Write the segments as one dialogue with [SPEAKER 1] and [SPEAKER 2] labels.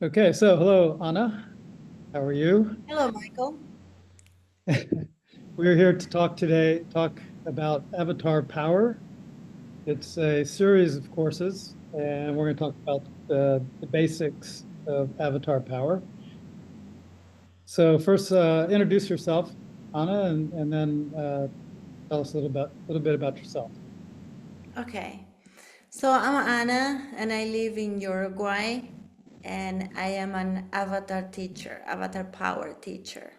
[SPEAKER 1] Okay, so hello, Anna. How are you?
[SPEAKER 2] Hello, Michael.
[SPEAKER 1] We're here to talk about Avatar Power. It's a series of courses, and we're going to talk about the basics of Avatar Power. So first, introduce yourself, Anna, and then tell us a little bit about yourself.
[SPEAKER 2] Okay. So I'm Anna and I live in Uruguay and I am an avatar teacher, avatar power teacher,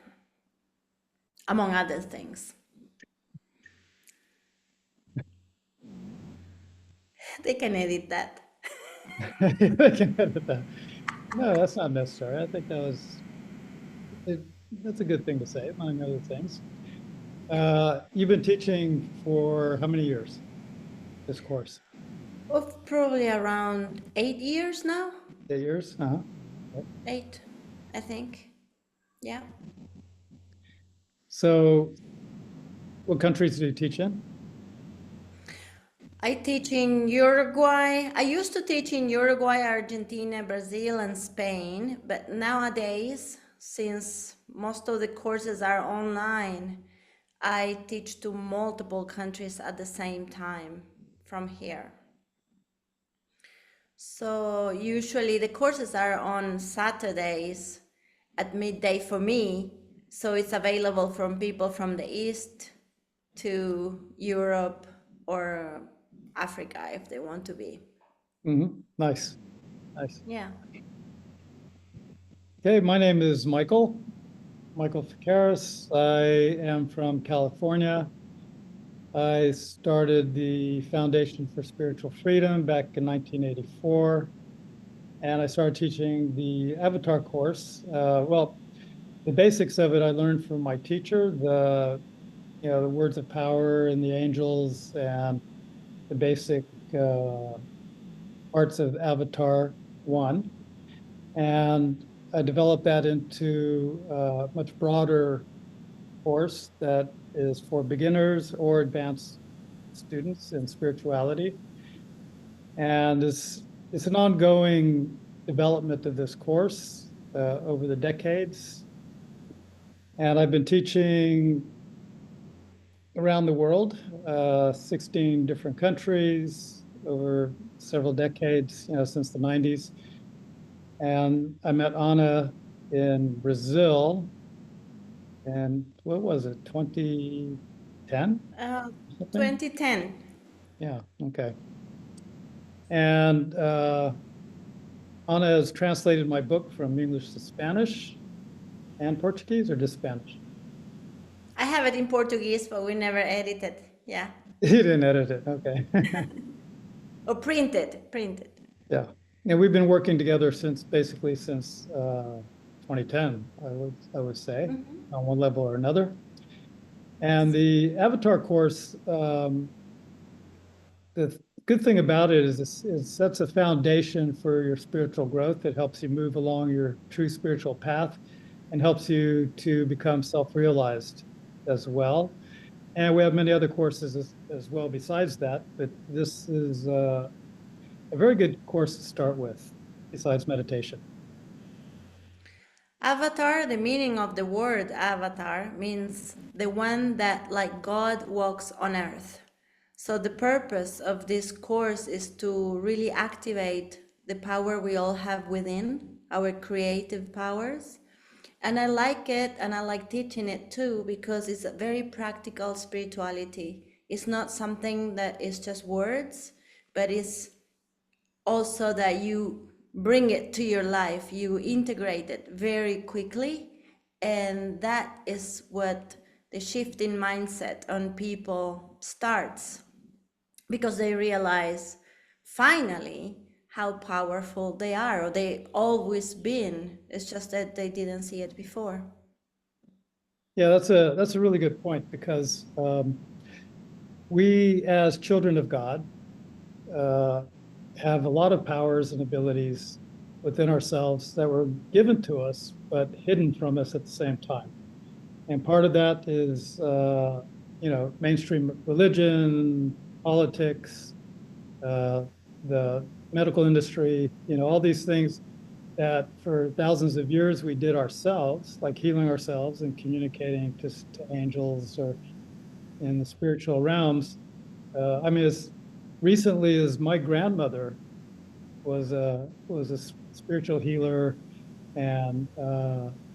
[SPEAKER 2] among other things. They can edit that.
[SPEAKER 1] I can edit that. No, that's not necessary. I think that's a good thing to say, among other things.
[SPEAKER 2] Yeah.
[SPEAKER 1] You've been teaching for how many years, this course?
[SPEAKER 2] Of probably around 8 years now.
[SPEAKER 1] 8 years? Uh-huh. Yep.
[SPEAKER 2] Eight, I think. Yeah.
[SPEAKER 1] So what countries do you teach in?
[SPEAKER 2] I teach in Uruguay. I used to teach in Uruguay, Argentina, Brazil, and Spain, but nowadays, since most of the courses are online, I teach to multiple countries at the same time from here. So usually the courses are on Saturdays at midday for me, so it's available from people from the East to Europe or Africa if they want to be.
[SPEAKER 1] Nice, nice.
[SPEAKER 2] Yeah.
[SPEAKER 1] Okay, my name is Michael Ficaris. I am from California. I started the Foundation for Spiritual Freedom back in 1984, and I started teaching the Avatar course. Well, the basics of it I learned from my teacher, the words of power and the angels and the basic uh, parts of Avatar 1. And I developed that into a much broader course that is for beginners or advanced students in spirituality. And it's an ongoing development of this course over the decades. And I've been teaching around the world, 16 different countries over several decades, since the 90s. And I met Anna in Brazil, and what was it, 2010,
[SPEAKER 2] Uh,
[SPEAKER 1] something?
[SPEAKER 2] 2010.
[SPEAKER 1] Yeah, okay. And Anna has translated my book from English to Spanish and Portuguese, or just Spanish?
[SPEAKER 2] I have it in Portuguese, but we never edited. Yeah.
[SPEAKER 1] You didn't edit it, okay.
[SPEAKER 2] Or printed.
[SPEAKER 1] Yeah. And we've been working together since 2010, I would say, on one level or another. And the Avatar course, the good thing about it is it sets a foundation for your spiritual growth. It helps you move along your true spiritual path and helps you to become self-realized as well. And we have many other courses as well besides that, but this is a very good course to start with, besides meditation.
[SPEAKER 2] Avatar, the meaning of the word avatar means the one that, like God, walks on earth. So, the purpose of this course is to really activate the power we all have within, our creative powers. And I like it and I like teaching it too because it's a very practical spirituality. It's not something that is just words, but it's also that you bring it to your life, you integrate it very quickly, and that is what the shift in mindset on people starts because they realize finally how powerful they are, or they always been. It's just that they didn't see it before.
[SPEAKER 1] Yeah, that's a really good point because we, as children of God, uh, have a lot of powers and abilities within ourselves that were given to us, but hidden from us at the same time. And part of that is, mainstream religion, politics, uh, the medical industry, all these things that for thousands of years we did ourselves, like healing ourselves and communicating to angels or in the spiritual realms. I mean, as recently as my grandmother was a spiritual healer, and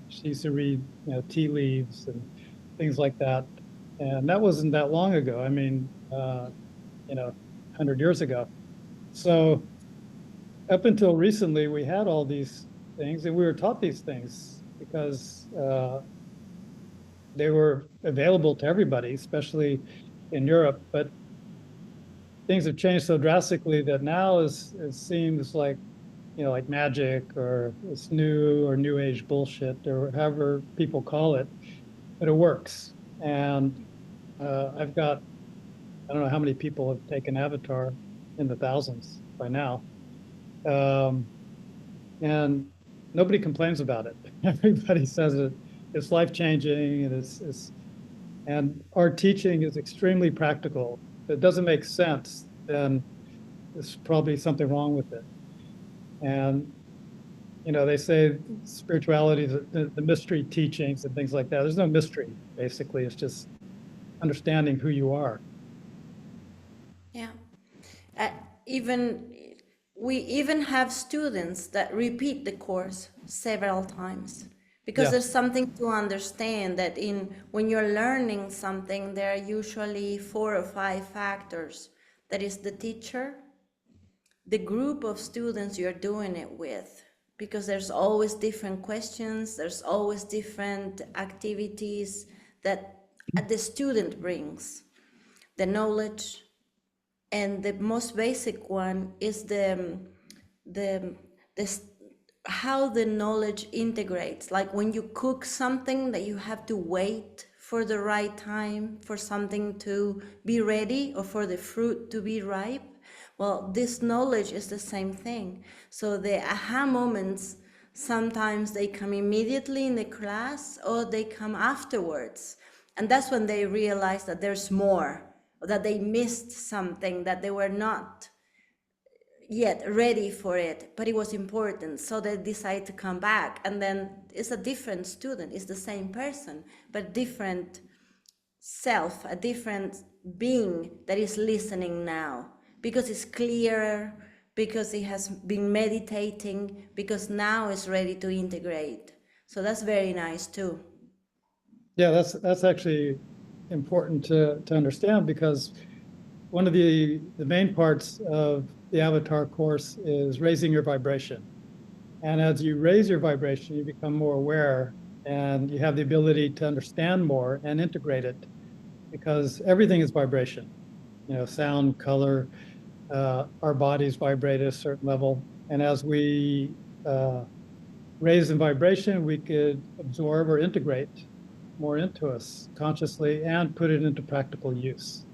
[SPEAKER 1] she used to read, tea leaves and things like that. And that wasn't that long ago. I mean, 100 years ago. So up until recently, we had all these things, and we were taught these things because they were available to everybody, especially in Europe. But things have changed so drastically that now it seems like, like magic, or it's new or new age bullshit, or however people call it, but it works. And I've got, I don't know how many people have taken Avatar, in the thousands by now. Um, and nobody complains about it. Everybody says it's life changing, and and our teaching is extremely practical. If it doesn't make sense, then there's probably something wrong with it. And they say spirituality is the mystery teachings and things like that. There's no mystery, basically. It's just understanding who you are.
[SPEAKER 2] Yeah. Uh, even we even have students that repeat the course several times because
[SPEAKER 1] Yeah,
[SPEAKER 2] there's something to understand that in when you're learning something, there are usually 4 or 5 factors. That is the teacher, the group of students you're doing it with, because there's always different questions, there's always different activities that the student brings, the knowledge, and the most basic one is the this how the knowledge integrates, like when you cook something that you have to wait for the right time for something to be ready or for the fruit to be ripe. Well, this knowledge is the same thing. So the aha moments, sometimes they come immediately in the class or they come afterwards, and that's when they realize that there's more, or that they missed something, that they were not yet ready for it, but it was important. So they decide to come back. And then it's a different student, it's the same person, but different self, a different being that is listening now because it's clearer, because it has been meditating, because now it's ready to integrate. So that's very nice too.
[SPEAKER 1] yeah, that's actually important to understand, because one of the main parts of the Avatar course is raising your vibration. And as you raise your vibration, you become more aware, and you have the ability to understand more and integrate it, because everything is vibration, sound, color, our bodies vibrate at a certain level. And as we raise in vibration, we could absorb or integrate more into us consciously and put it into practical use.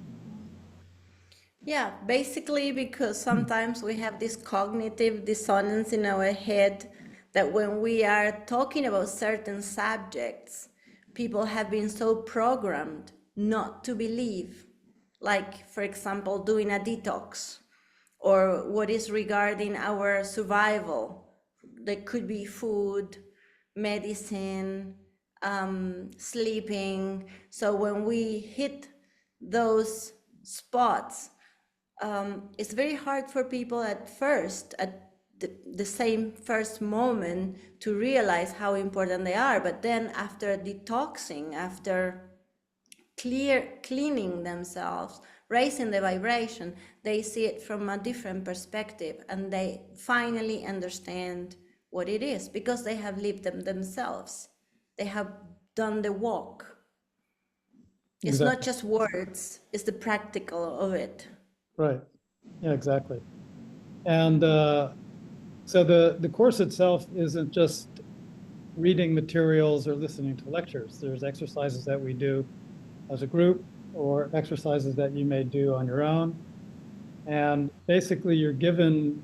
[SPEAKER 2] Yeah, basically because sometimes we have this cognitive dissonance in our head that when we are talking about certain subjects, people have been so programmed not to believe. Like, for example, doing a detox or what is regarding our survival. There could be food, medicine, sleeping. So when we hit those spots, it's very hard for people at first, at the same first moment, to realize how important they are. But then after detoxing, after cleaning themselves, raising the vibration, they see it from a different perspective, and they finally understand what it is because they have lived them themselves. They have done the walk. It's not
[SPEAKER 1] Exactly.
[SPEAKER 2] just words, it's the practical of it.
[SPEAKER 1] Right. Yeah, exactly. And so the course itself isn't just reading materials or listening to lectures. There's exercises that we do as a group, or exercises that you may do on your own. And basically, you're given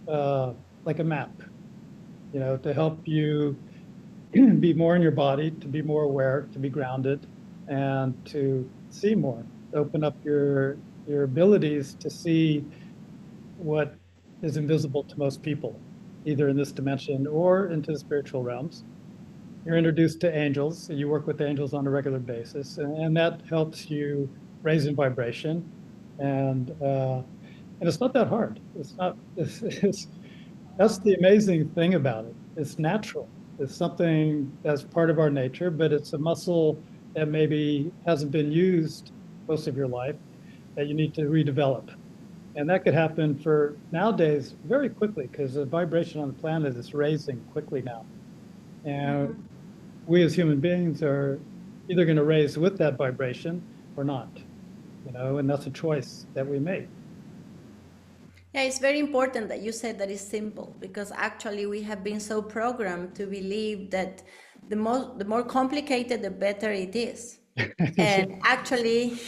[SPEAKER 1] like a map, to help you be more in your body, to be more aware, to be grounded, and to see more, open up your abilities to see what is invisible to most people. either in this dimension or into the spiritual realms. You're introduced to angels. So you work with angels on a regular basis, and that helps you raise in vibration. And it's not that hard. It's not. That's the amazing thing about it. It's natural. It's something that's part of our nature, but it's a muscle that maybe hasn't been used most of your life that you need to redevelop. And that could happen for nowadays very quickly because the vibration on the planet is raising quickly now. And we as human beings are either going to raise with that vibration or not, and that's a choice that we make.
[SPEAKER 2] Yeah, it's very important that you said that it's simple because actually we have been so programmed to believe that the more complicated, the better it is. And actually,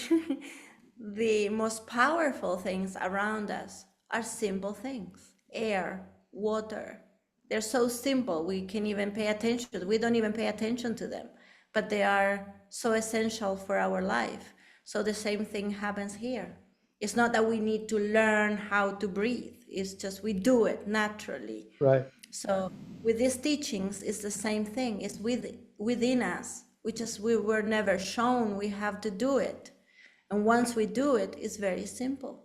[SPEAKER 2] the most powerful things around us are simple things: air, water. They're so simple, we can even pay attention. We don't even pay attention to them, but they are so essential for our life. So the same thing happens here. It's not that we need to learn how to breathe, it's just we do it naturally.
[SPEAKER 1] Right.
[SPEAKER 2] So with these teachings, it's the same thing. It's within us. We were never shown we have to do it. And once we do it, it's very simple.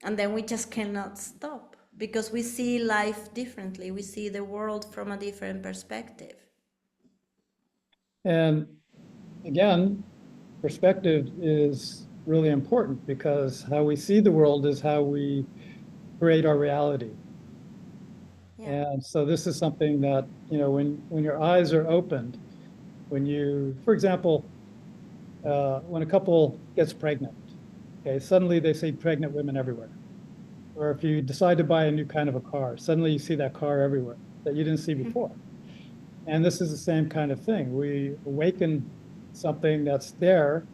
[SPEAKER 2] And then we just cannot stop because we see life differently. We see the world from a different perspective.
[SPEAKER 1] And again, perspective is really important because how we see the world is how we create our reality.
[SPEAKER 2] Yeah.
[SPEAKER 1] And so this is something that, when your eyes are opened, for example, when a couple gets pregnant, okay, suddenly they see pregnant women everywhere. Or if you decide to buy a new kind of a car, suddenly you see that car everywhere that you didn't see before. And this is the same kind of thing. We awaken something that's there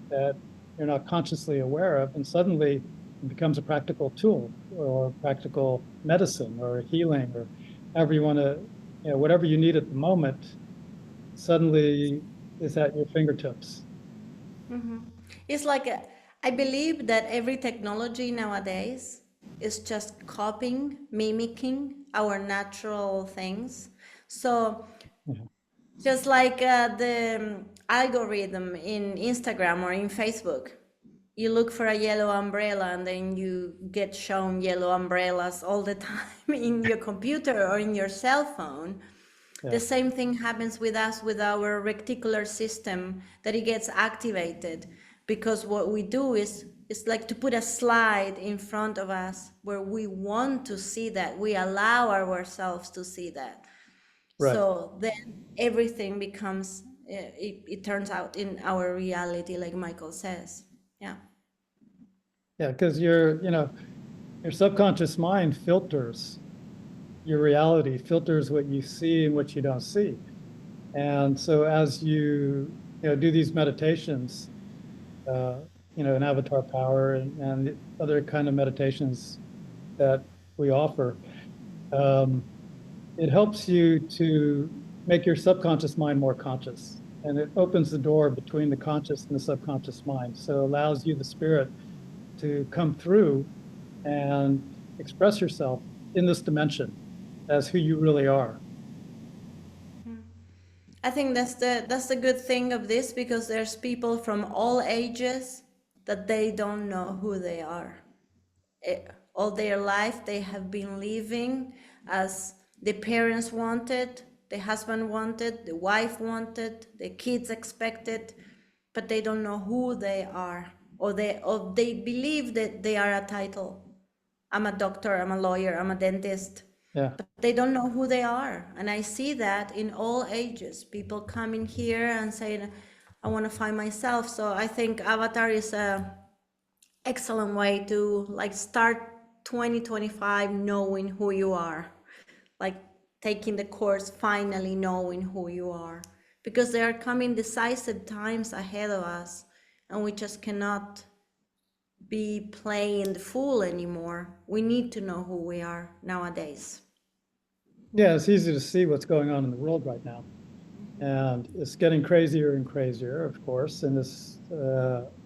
[SPEAKER 1] that you're not consciously aware of, and suddenly it becomes a practical tool or practical medicine or healing or however you want to, whatever you need at the moment, suddenly is at your fingertips.
[SPEAKER 2] It's like I believe that every technology nowadays is just copying, mimicking our natural things. So
[SPEAKER 1] Yeah.
[SPEAKER 2] just like the algorithm in Instagram or in Facebook, you look for a yellow umbrella and then you get shown yellow umbrellas all the time in your computer or in your cell phone.
[SPEAKER 1] Yeah.
[SPEAKER 2] The same thing happens with us with our reticular system, that it gets activated because what we do is it's like to put a slide in front of us where we want to see that, we allow ourselves to see that.
[SPEAKER 1] Right.
[SPEAKER 2] So then everything becomes it turns out in our reality, like Michael says. Yeah.
[SPEAKER 1] Yeah, because your subconscious mind filters your reality, filters what you see and what you don't see. And so as do these meditations, uh, in Avatar Power and other kind of meditations that we offer, um, it helps you to make your subconscious mind more conscious. And it opens the door between the conscious and the subconscious mind. So it allows you, the spirit, to come through and express yourself in this dimension as who you really are.
[SPEAKER 2] I think that's the good thing of this, because there's people from all ages that they don't know who they are. All their life they have been living as the parents wanted, the husband wanted, the wife wanted, the kids expected, but they don't know who they are, or they believe that they are a title. I'm a doctor, I'm a lawyer, I'm a dentist,
[SPEAKER 1] Yeah.
[SPEAKER 2] but they don't know who they are. And I see that in all ages. People come in here and saying, I want to find myself. So I think Avatar is a excellent way to like start 2025 knowing who you are, like taking the course, finally knowing who you are, because there are coming decisive times ahead of us and we just cannot be playing the fool anymore. We need to know who we are nowadays.
[SPEAKER 1] Yeah, it's easy to see what's going on in the world right now. And it's getting crazier and crazier, of course. And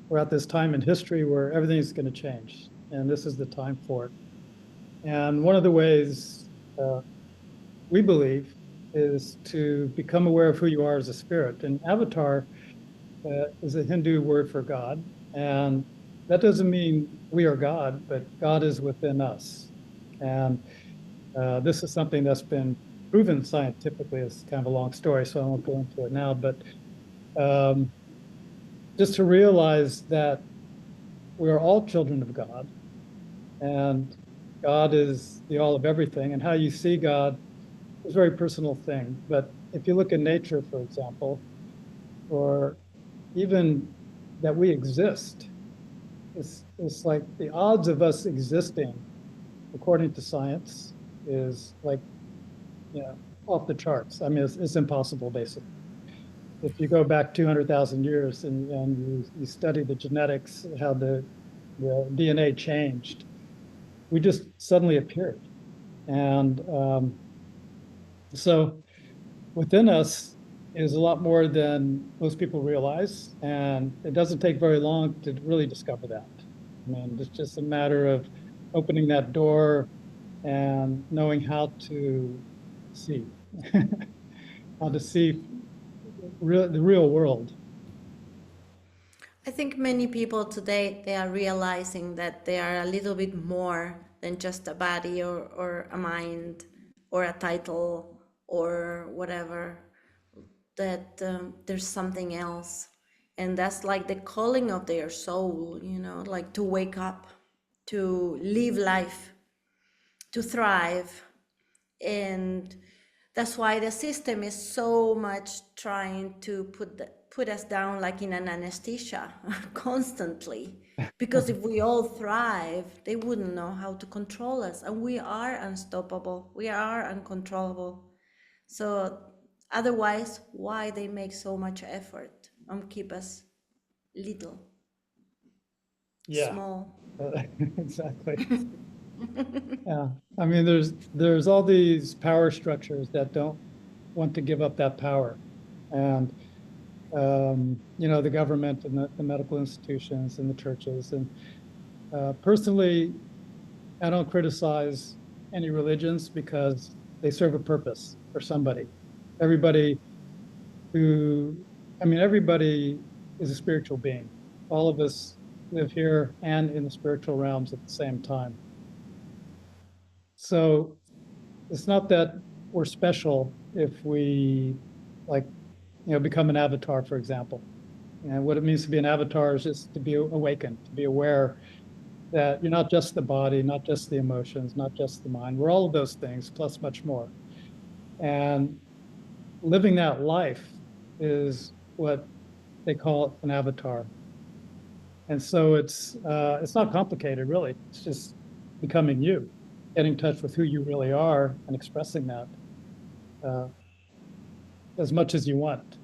[SPEAKER 1] we're at this time in history where everything's going to change. And this is the time for it. And one of the ways uh, we believe, is to become aware of who you are as a spirit. And avatar is a Hindu word for God. And that doesn't mean we are God, but God is within us. And this is something that's been proven scientifically. It's kind of a long story, so I won't go into it now. But um, just to realize that we are all children of God, and God is the all of everything. And how you see God is a very personal thing. But if you look at nature, for example, or even that we exist, it's like the odds of us existing, according to science, is like, off the charts. I mean, it's impossible, basically. If you go back 200,000 years and you study the genetics, how the DNA changed, we just suddenly appeared. And so within us is a lot more than most people realize. And it doesn't take very long to really discover that. I mean, it's just a matter of opening that door and knowing how to see, how to see the real world.
[SPEAKER 2] I think many people today they are realizing that they are a little bit more than just a body or a mind or a title or whatever. That there's something else, and that's like the calling of their soul. Like to wake up, to live life, to thrive, and that's why the system is so much trying to put us down like in an anesthesia constantly, because if we all thrive they wouldn't know how to control us, and we are unstoppable, we are uncontrollable. So otherwise why they make so much effort and keep us little,
[SPEAKER 1] Yeah,
[SPEAKER 2] small.
[SPEAKER 1] exactly. Yeah. I mean, there's all these power structures that don't want to give up that power. And the government and the medical institutions and the churches. And personally, I don't criticize any religions because they serve a purpose for somebody. Everybody who, I mean, everybody is a spiritual being. All of us live here and in the spiritual realms at the same time. So it's not that we're special if we like, become an avatar, for example. And what it means to be an avatar is just to be awakened, to be aware that you're not just the body, not just the emotions, not just the mind. We're all of those things, plus much more. And living that life is what they call an avatar. And so it's not complicated, really. It's just becoming you, getting in touch with who you really are and expressing that uh, as much as you want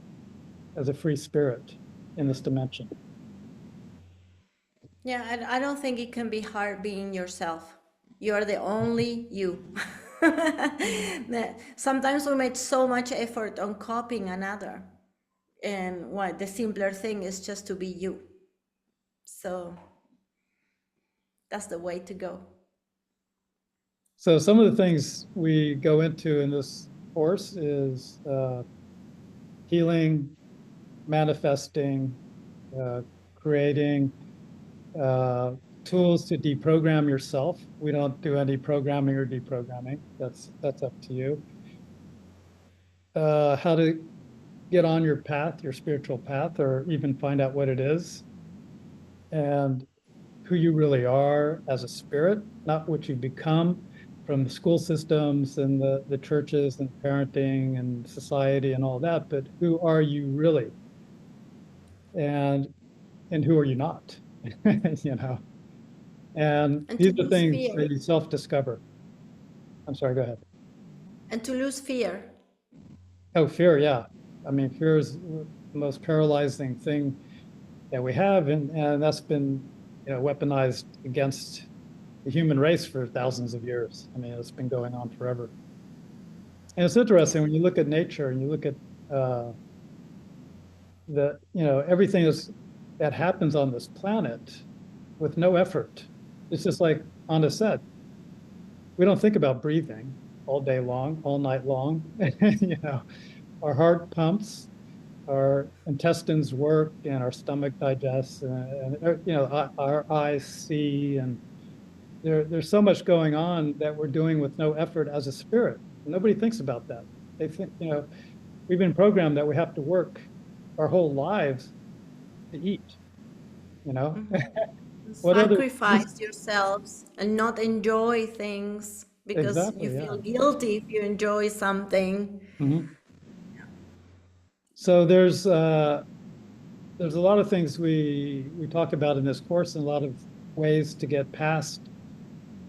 [SPEAKER 1] as a free spirit in this dimension.
[SPEAKER 2] Yeah, I don't think it can be hard being yourself. You are the only you. Sometimes we make so much effort on copying another, and what the simpler thing is just to be you. So that's the way to go.
[SPEAKER 1] So some of the things we go into in this course is healing, manifesting, uh, creating uh, tools to deprogram yourself. We don't do any programming or deprogramming. That's up to you. How to get on your path, your spiritual path, or even find out what it is, and who you really are as a spirit, not what you become from the school systems and the churches and parenting and society and all that, but who are you really? And who are you not? you know, and
[SPEAKER 2] And to
[SPEAKER 1] these are
[SPEAKER 2] lose
[SPEAKER 1] things
[SPEAKER 2] fear.
[SPEAKER 1] that you self-discover. I'm sorry, go ahead.
[SPEAKER 2] And to lose fear.
[SPEAKER 1] Oh, fear, yeah. I mean, fear is the most paralyzing thing that we have, and that's been, weaponized against the human race for thousands of years. I mean, it's been going on forever. And it's
[SPEAKER 2] Yeah.
[SPEAKER 1] interesting when you look at nature and you look at everything that happens on this planet with no effort. It's just like Anna said, we don't think about breathing all day long, all night long. You know, our heart pumps, our intestines work, and our stomach digests, and you know, our eyes see, and there's so much going on that we're doing with no effort as a spirit. Nobody thinks about that. They think, you know, we've been programmed that we have to work our whole lives to eat, you know? What other,
[SPEAKER 2] Sacrifice yourselves and not enjoy things because you
[SPEAKER 1] exactly,
[SPEAKER 2] feel
[SPEAKER 1] yeah.
[SPEAKER 2] guilty if you enjoy something.
[SPEAKER 1] Mhm. So there's a lot of things we talk about in this course and a lot of ways to get past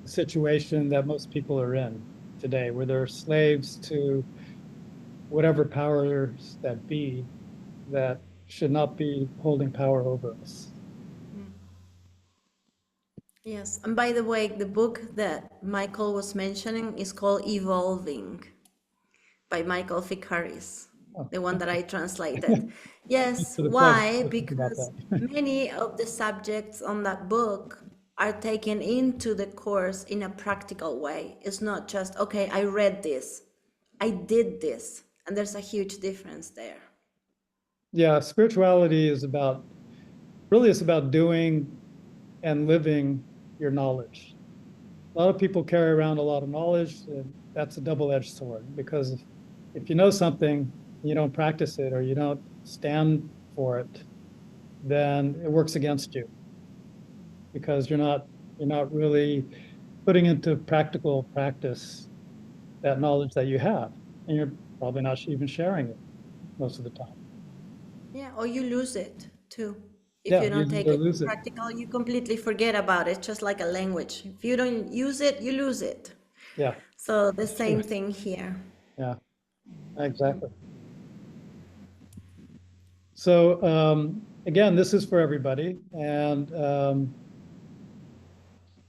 [SPEAKER 1] the situation that most people are in today, where they're slaves to whatever powers that be that should not be holding power over us.
[SPEAKER 2] Yes, and by the way, the book that Michael was mentioning is called Evolving by Michael Ficaris,
[SPEAKER 1] Oh,
[SPEAKER 2] the one
[SPEAKER 1] thank
[SPEAKER 2] that
[SPEAKER 1] you.
[SPEAKER 2] I translated.
[SPEAKER 1] Thanks
[SPEAKER 2] Yes,
[SPEAKER 1] for the plug.
[SPEAKER 2] why?
[SPEAKER 1] I'll think about
[SPEAKER 2] Because
[SPEAKER 1] that.
[SPEAKER 2] many of the subjects on that book are taken into the course in a practical way. It's not just, okay, I read this, I did this, and there's a huge difference there.
[SPEAKER 1] Yeah, spirituality is about really it's about doing and living your knowledge. A lot of people carry around a lot of knowledge, and that's a double-edged sword because if you know something, you don't practice it or you don't stand for it, then it works against you because you're not really putting into practical practice that knowledge that you have, and you're probably not even sharing it most of the time.
[SPEAKER 2] Yeah, or you lose it too. If
[SPEAKER 1] Yeah,
[SPEAKER 2] you don't
[SPEAKER 1] use it
[SPEAKER 2] take
[SPEAKER 1] or
[SPEAKER 2] it to
[SPEAKER 1] lose it.
[SPEAKER 2] practical, you completely forget about it, just like a language. If you don't use it, you lose it.
[SPEAKER 1] Yeah,
[SPEAKER 2] So the
[SPEAKER 1] that's true.
[SPEAKER 2] same thing here.
[SPEAKER 1] Yeah, exactly. So again, this is for everybody, and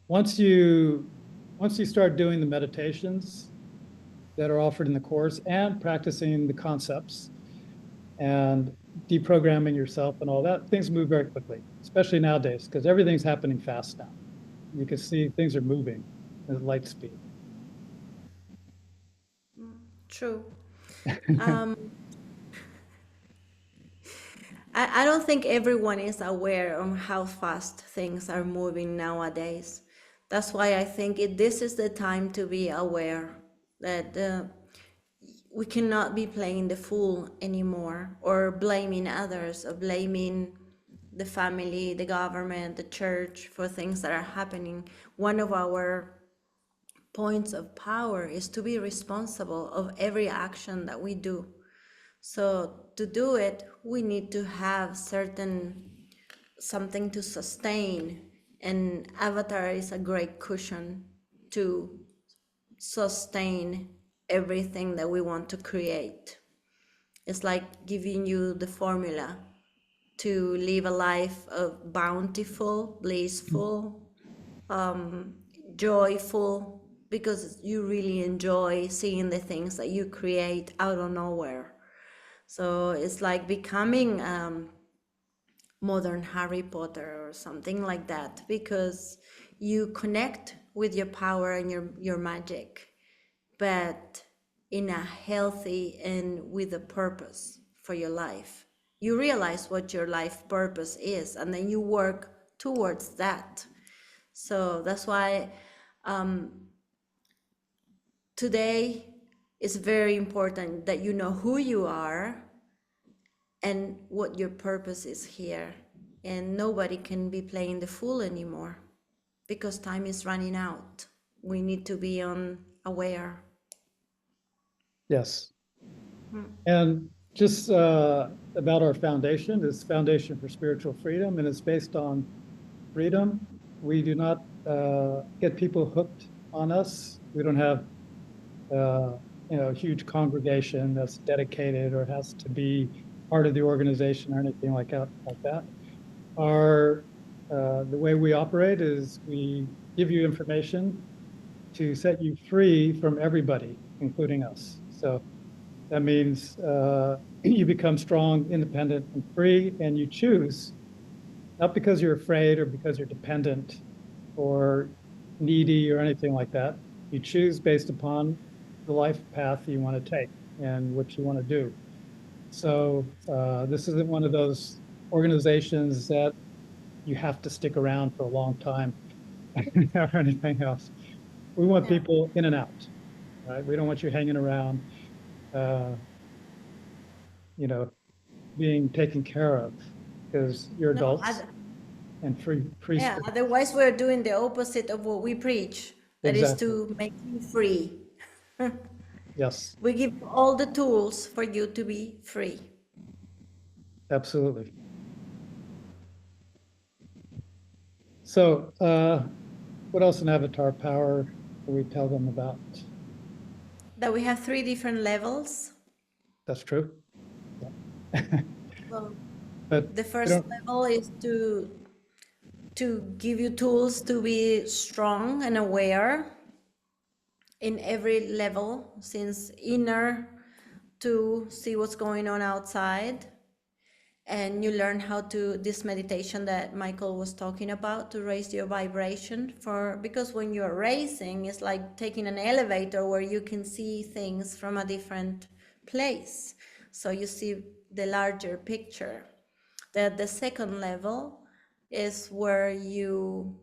[SPEAKER 1] once you once you start doing the meditations that are offered in the course and practicing the concepts and deprogramming yourself and all that, things move very quickly, especially nowadays, because everything's happening fast now. You can see things are moving at light speed.
[SPEAKER 2] True. Um, I don't think everyone is aware of how fast things are moving nowadays. That's why I think this is the time to be aware that we cannot be playing the fool anymore or blaming others or blaming the family, the government, the church for things that are happening. One of our points of power is to be responsible of every action that we do. So to do it, we need to have certain something to sustain, and Avatar is a great cushion to sustain everything that we want to create. It's like giving you the formula to live a life of bountiful, blissful, joyful, because you really enjoy seeing the things that you create out of nowhere. So it's like becoming modern Harry Potter or something like that, because you connect with your power and your magic, but in a healthy and with a purpose for your life. You realize what your life purpose is, and then you work towards that. So that's why today is very important that you know who you are and what your purpose is here. And nobody can be playing the fool anymore because time is running out. We need to be on aware.
[SPEAKER 1] Yes. And just about our foundation, this Foundation for Spiritual Freedom, and it's based on freedom. We do not get people hooked on us. We don't have a huge congregation that's dedicated or has to be part of the organization or anything like that. Our the way we operate is we give you information to set you free from everybody, including us. So that means you become strong, independent, and free, and you choose, not because you're afraid or because you're dependent or needy or anything like that. You choose based upon the life path you want to take and what you want to do. So this isn't one of those organizations that you have to stick around for a long time or anything else. We want
[SPEAKER 2] Yeah.
[SPEAKER 1] people in and out, right? We don't want you hanging around, uh, you know, being taken care of because you're
[SPEAKER 2] No,
[SPEAKER 1] adults and free
[SPEAKER 2] yeah,
[SPEAKER 1] spirit.
[SPEAKER 2] otherwise we're doing the opposite of what we preach. That is
[SPEAKER 1] Exactly.
[SPEAKER 2] to make you free.
[SPEAKER 1] Yes,
[SPEAKER 2] We give you all the tools for you to be free.
[SPEAKER 1] absolutely. So, what else in Avatar Power do we tell them about?
[SPEAKER 2] That we have three different levels.
[SPEAKER 1] That's true. Yeah.
[SPEAKER 2] So
[SPEAKER 1] But
[SPEAKER 2] the
[SPEAKER 1] we
[SPEAKER 2] first
[SPEAKER 1] don't,
[SPEAKER 2] level is to give you tools to be strong and aware in every level, since inner to see what's going on outside, and you learn how to this meditation that Michael was talking about to raise your vibration, for because when you're raising, it's like taking an elevator where you can see things from a different place, so you see the larger picture. That the second level is where you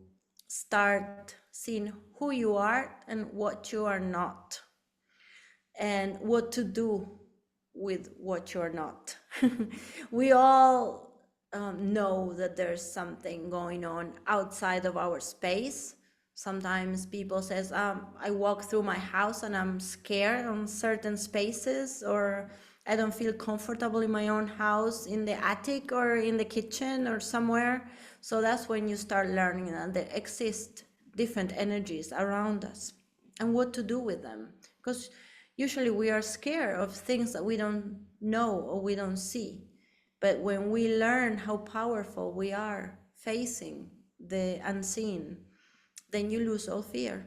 [SPEAKER 2] start seeing who you are and what you are not, and what to do with what you're not. We all know that there's something going on outside of our space. Sometimes people says, I walk through my house and I'm scared on certain spaces, or I don't feel comfortable in my own house, in the attic or in the kitchen or somewhere. So that's when you start learning that there exist different energies around us and what to do with them. Because usually we are scared of things that we don't know or we don't see. But when we learn how powerful we are facing the unseen, then you lose all fear.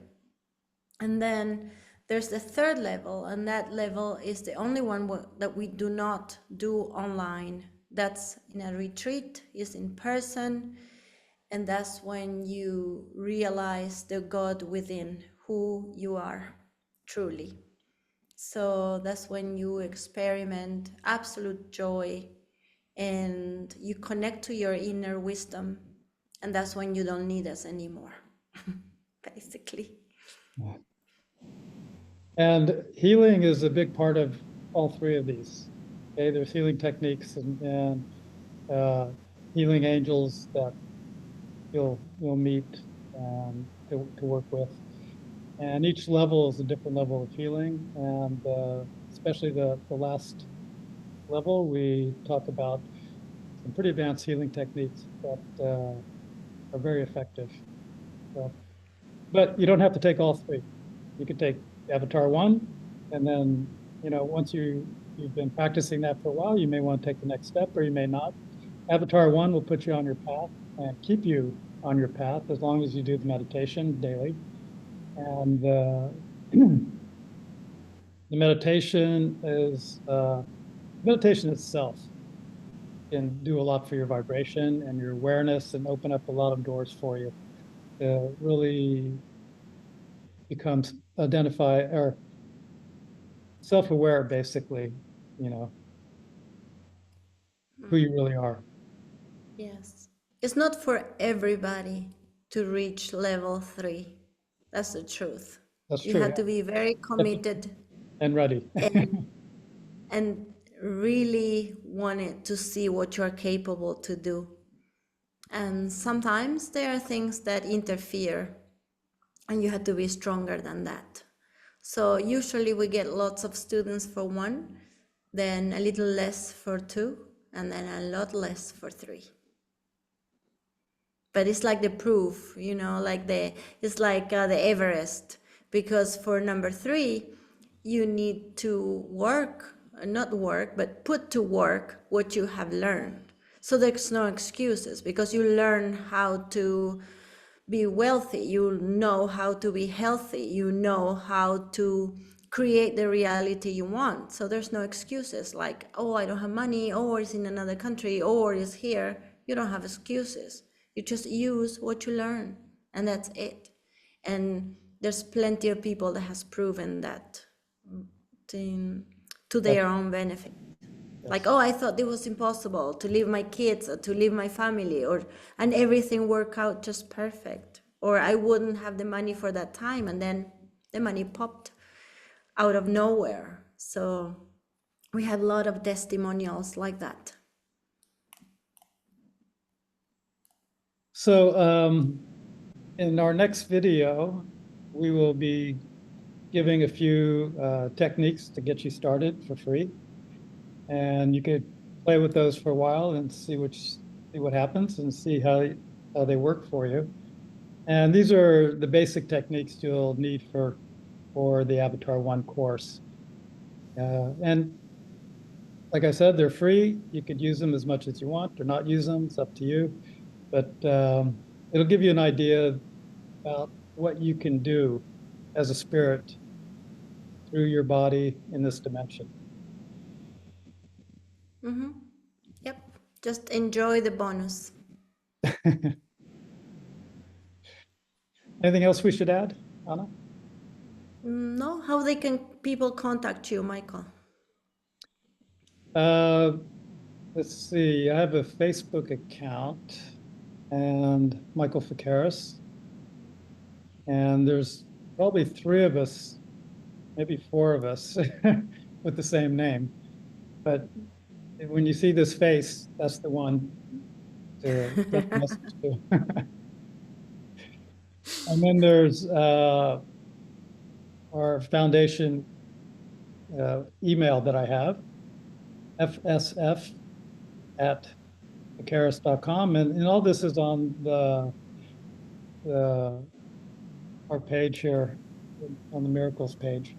[SPEAKER 2] And then there's the third level, and that level is the only one that we do not do online. That's in a retreat, is in person, and that's when you realize the God within, who you are truly. So that's when you experiment absolute joy and you connect to your inner wisdom. And that's when you don't need us anymore, basically.
[SPEAKER 1] and healing is a big part of all three of these. Okay, there's healing techniques and uh, healing angels that you'll meet to work with. And each level is a different level of healing. And especially the last level, we talk about some pretty advanced healing techniques that are very effective. So, but you don't have to take all three. You could take Avatar 1, and then, once you've been practicing that for a while, you may want to take the next step or you may not. Avatar 1 will put you on your path and keep you on your path as long as you do the meditation daily. And the meditation is meditation itself can do a lot for your vibration and your awareness and open up a lot of doors for you to really become identify or self-aware, basically, you know, who you really are.
[SPEAKER 2] Yes. It's not for everybody to reach level 3. That's the truth.
[SPEAKER 1] That's
[SPEAKER 2] You
[SPEAKER 1] true.
[SPEAKER 2] have to be very
[SPEAKER 1] Yeah.
[SPEAKER 2] committed
[SPEAKER 1] And ready.
[SPEAKER 2] and really wanted to see what you're capable to do. And sometimes there are things that interfere, and you have to be stronger than that. So usually we get lots of students for 1, then a little less for 2, and then a lot less for 3. But it's like the proof, like it's like the Everest, because for number 3 you need to work, not work, but put to work what you have learned. So there's no excuses, because you learn how to be wealthy, you know how to be healthy, you know how to create the reality you want. So there's no excuses like, oh, I don't have money, or it's in another country, or it's here. You don't have excuses. You just use what you learn, and that's it. And there's plenty of people that has proven that. to their own benefit. Like,
[SPEAKER 1] Yes.
[SPEAKER 2] oh, I thought it was impossible to leave my kids or to leave my family, or and everything work out just perfect, or I wouldn't have the money for that time, and then the money popped out of nowhere. So we have a lot of testimonials like that.
[SPEAKER 1] So in our next video, we will be giving a few techniques to get you started for free. And you could play with those for a while and see what happens and see how they work for you. And these are the basic techniques you'll need for the Avatar 1 course. And like I said, they're free. You could use them as much as you want or not use them. It's up to you. But it'll give you an idea about what you can do as a spirit through your body in this dimension.
[SPEAKER 2] Yep, just enjoy the bonus.
[SPEAKER 1] Anything else we should add, Anna?
[SPEAKER 2] No, how they can people contact you, Michael?
[SPEAKER 1] Uh, let's see. I have a Facebook account and Michael Ficaris. And there's probably 3 of us, maybe 4 of us with the same name. But when you see this face, that's the one to get the message to. And then there's our foundation email that I have, fsf@ficaris.com. And all this is on our page here, on the miracles page.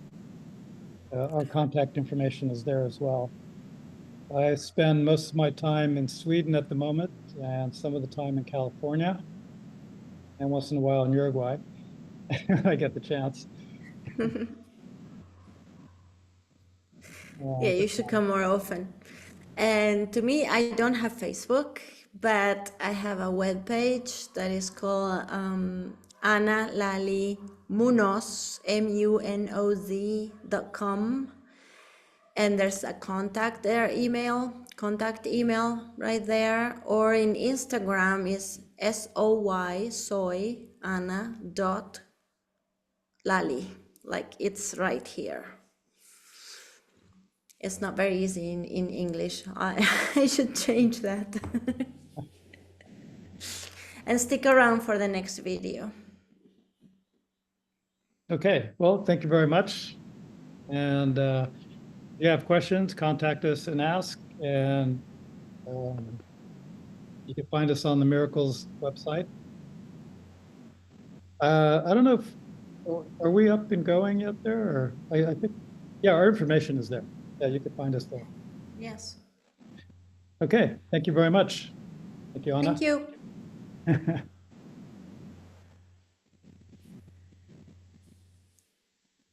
[SPEAKER 1] Our contact information is there as well. I spend most of my time in Sweden at the moment, and some of the time in California, and once in a while in Uruguay. I get the chance.
[SPEAKER 2] Yeah, you should come more often. And to me, I don't have Facebook, but I have a web page that is called Ana Lali Munoz, MUNOZ.com. And there's a contact email right there. Or in Instagram is soy Ana dot Lali, like it's right here. It's not very easy in English. I should change that. And stick around for the next video.
[SPEAKER 1] Okay, well, thank you very much. And if you have questions, contact us and ask. And you can find us on the Miracles website. I don't know if, are we up and going yet there? Or I think, yeah, our information is there. Yeah, you can find us there.
[SPEAKER 2] Yes.
[SPEAKER 1] Okay, thank you very much. Thank you, Anna.
[SPEAKER 2] Thank you.